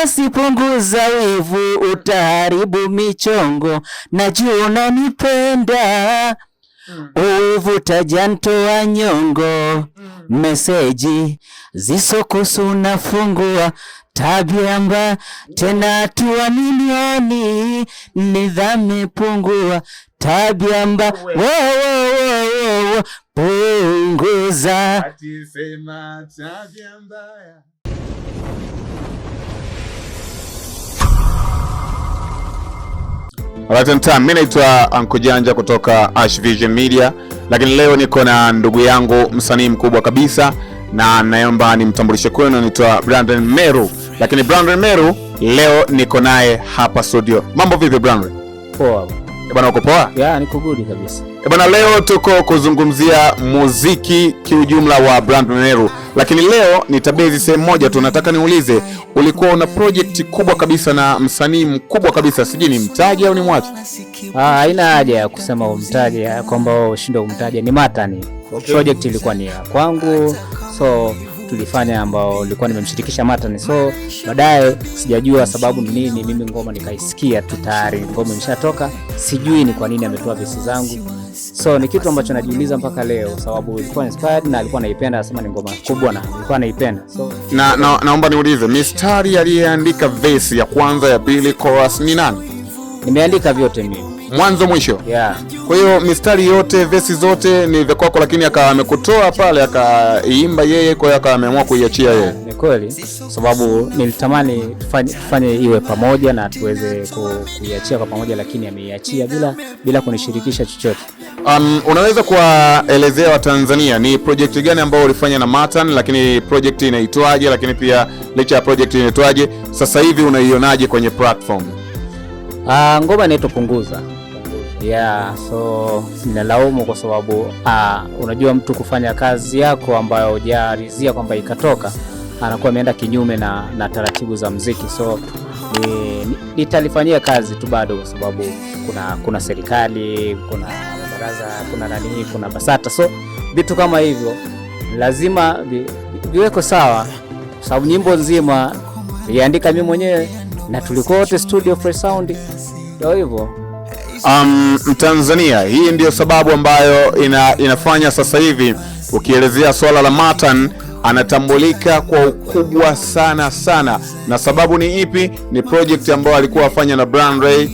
basi punguza wivu, utaharibu michongo, najua unanipenda. Uwivu tajantoa nyongo, meseji zisokusu nafungua, tabia mbaya tena tuwa milioni, nidhamu pungua, tabia mbaya punguza. Atisema tabia mbaya. Mimi naitwa Anko Janja kutoka Ash Vision Media, lakini leo niko na ndugu yangu msanii mkubwa kabisa na naomba nimtambulishe kwenu, anaitwa Brandon Meru. Lakini Brandon Meru leo niko naye hapa studio. Mambo vipi Brandon? Poa. Bwana uko poa? Yeah, niko good kabisa. Bwana leo tuko kuzungumzia muziki kiujumla wa Brandon Meru. Lakini leo nitabezi sehemu moja tu, nataka niulize, ulikuwa una project kubwa kabisa na msanii mkubwa kabisa, sijui ni mtaje au ni mwache? Haina haja ya kusema umtaje kwamba ushinde kumtaja, ni Matani. Project ilikuwa ni ya kwangu, so tulifanya ambao nilikuwa nimemshirikisha Matani. So baadaye sijajua sababu ni nini, mimi ngoma nikaisikia tu tayari ngoma imeshatoka, sijui ni kwa nini ametoa vesi zangu. So ni kitu ambacho najiuliza mpaka leo, sababu ilikuwa inspired na alikuwa anaipenda, anasema ni ngoma kubwa na alikuwa anaipenda. So naomba niulize, mistari aliyeandika vesi ya kwanza, ya pili, chorus ni nani? Nimeandika vyote mimi, mwanzo mwisho. Yeah. Kwa hiyo mistari yote, vesi zote ni vya kwako, lakini akawa amekutoa pale akaimba yeye, kwa hiyo akawa ameamua kuiachia yeye. Ni kweli, sababu nilitamani tufanye iwe pamoja na tuweze kuiachia kwa pamoja, lakini ameiachia bila kunishirikisha chochote. Unaweza kuwaelezea Watanzania ni project gani ambayo ulifanya na Matan, lakini project inaitwaje, lakini pia licha ya project inaitwaje, sasa hivi unaionaje kwenye platform? Ngoma inaitwa Punguza. Yeah, so ninalaumu kwa sababu unajua mtu kufanya kazi yako ambayo hujaridhia kwamba ikatoka, anakuwa ameenda kinyume na taratibu za muziki. So nitalifanyia kazi tu bado, kwa sababu kuna serikali, kuna baraza, kuna BASATA. So vitu kama hivyo lazima viweko sawa, kwa sababu nyimbo nzima niliandika mimi mwenyewe na tulikuwa wote studio Fresh Sound. Ndio hivyo. Tanzania, hii ndio sababu ambayo inafanya sasa hivi ukielezea swala la Matan anatambulika kwa ukubwa sana. Na sababu ni ipi? Ni project ambayo alikuwa afanya na Brand Ray,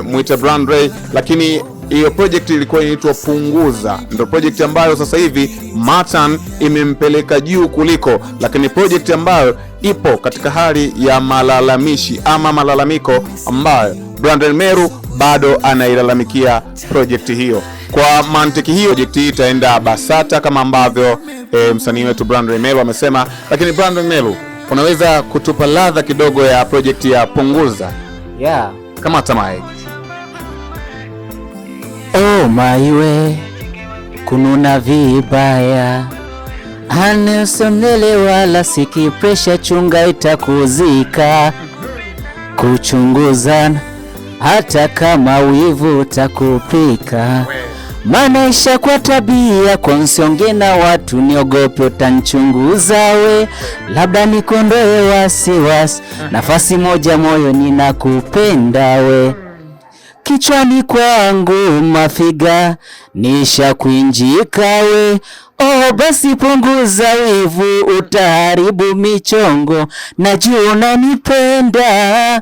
muita Brand Ray, lakini hiyo project ilikuwa inaitwa Punguza. Ndio project ambayo sasa hivi Matan imempeleka juu kuliko, lakini project ambayo ipo katika hali ya malalamishi ama malalamiko ambayo Brandon Meru bado anailalamikia project hiyo. Kwa mantiki hiyo, project hii itaenda BASATA kama ambavyo msanii wetu Brandon Meru amesema. Lakini Brandon Meru, unaweza kutupa ladha kidogo ya project ya Punguza? Yeah. Kama tamae. Oh maiwe, kununa vibaya, anesonele wala siki pressure, chunga itakuzika, kuchunguzana hata kama wivu utakupika, maisha kwa tabia konsionge na watu, niogope utanchunguza we, labda nikondoe wasiwasi, nafasi moja moyo ninakupenda we, kichwani kwangu mafiga nisha kuinjika we, oh basi punguza wivu, utaharibu michongo, najua unanipenda.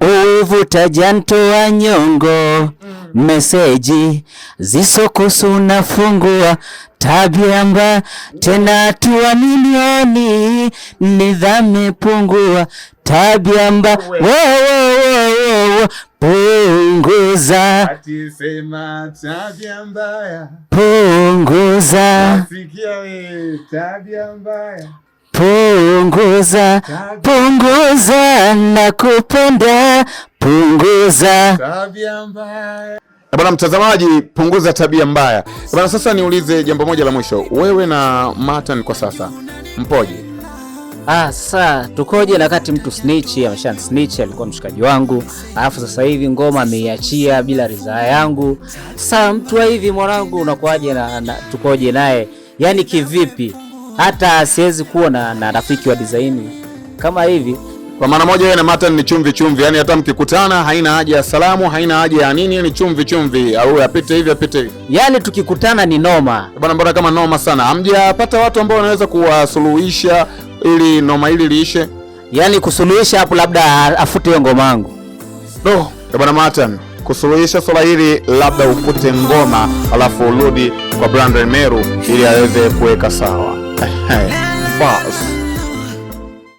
Uwivu tajantoa nyongo, meseji zisokusu nafungua, tabia mbaya tena tuwa milioni, nidhamu pungua, tabia mbaya punguza. Atisema tabia mbaya. Punguza. Nasikia wewe tabia mbaya. Punguza, punguza, nakupenda, punguza tabia mbaya. Bwana mtazamaji, punguza tabia mbaya. Bwana, sasa niulize jambo moja la mwisho. Wewe na Matan kwa sasa mpoje? Sasa tukoje na kati mtu snitch, amesha snitch, alikuwa mshikaji wangu, alafu sasa hivi ngoma ameiachia bila ridhaa yangu. Sasa mtu wa hivi mwanangu unakuaje na tukoje naye? Yaani kivipi? Hata siwezi kuwa na rafiki wa design kama hivi. Kwa maana moja, yeye na Matan ni chumvi chumvi, yani hata mkikutana haina haja ya salamu, haina haja ya nini, ni chumvi chumvi, au apite hivi apite hivi. Yani tukikutana ni noma. Bwana, mbona kama noma sana. Hamjapata watu ambao wanaweza kuwasuluhisha ili noma hili liishe? Yani kusuluhisha hapo, labda afute hiyo ngoma yangu. Bwana Matan, kusuluhisha swala hili labda ufute ngoma alafu urudi kwa Brandon Meru ili aweze kuweka sawa. Boss.